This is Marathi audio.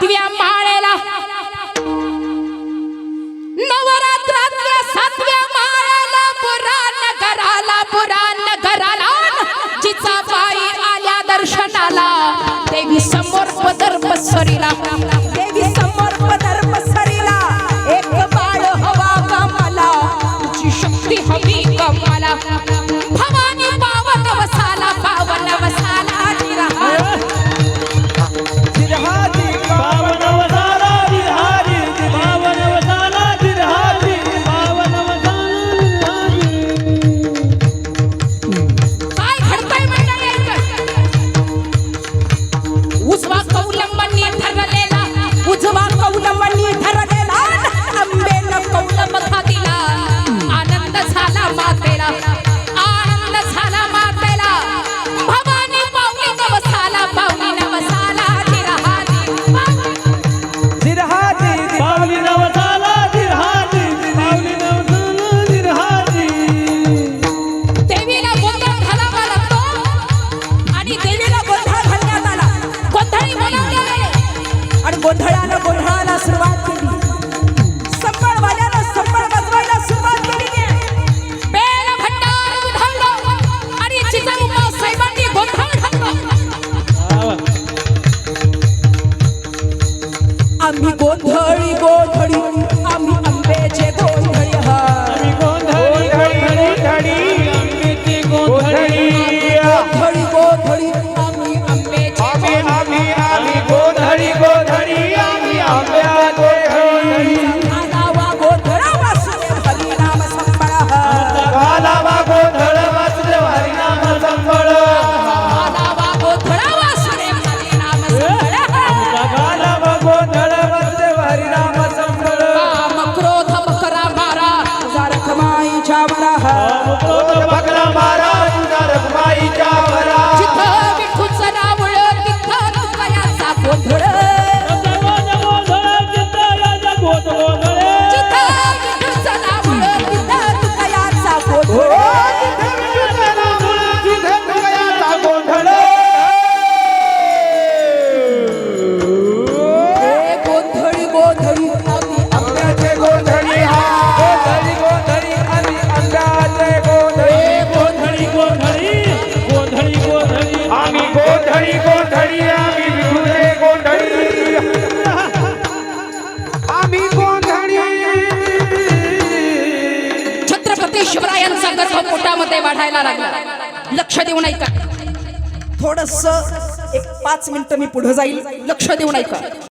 7व्या माळेला नवरात्रातल्या 7व्या माळेला पुराण नगराला जिचा बाई आल्या दर्शनाला देवी समोर पदर पसरीला देवी समोर पदर पसरीला एक बाळ हवा कामाला तुझी शक्ती हवी कामाला भवानी पावन वसाला गोंधळाला सुरुवात केली संबळवाल्याला संबळ वाजवायला सुरुवात केली बेल भंडार उधळलो आणि चितळूण साहेबांनी गोंधळ घातला आम्ही गोंधळी आम्ही आंब्याचे गोंधळी आम्ही गोंधळी आंब्याचे गोंधळी आम्ही आंब्याचे आम्ही गोंधळी आम्ही आंब्या गोंधळी घालावा गोंधळ वासुदेव हरिनाम संबळ घालावा गोंधळ वासुदेव हरिनाम संबळ घालावा गोंधळ वासुदेव हरिनाम संबळ घालावा गोंधळ वासुदेव हरिनाम संबळ काम क्रोध बकरा मारा तुझा रखमाईच्या वरा क्रोध बकरा मारा तुझा रखमाईच्या वरा जिथं विठूचं नावळ तिथं तुकयाचा गोंधळ शिवरायांचा गर्भ पोटामध्ये वाढायला लागला लक्ष देऊन ऐका थोडस एक 5 मिनिटं मी पुढे जाईल लक्ष देऊन ऐका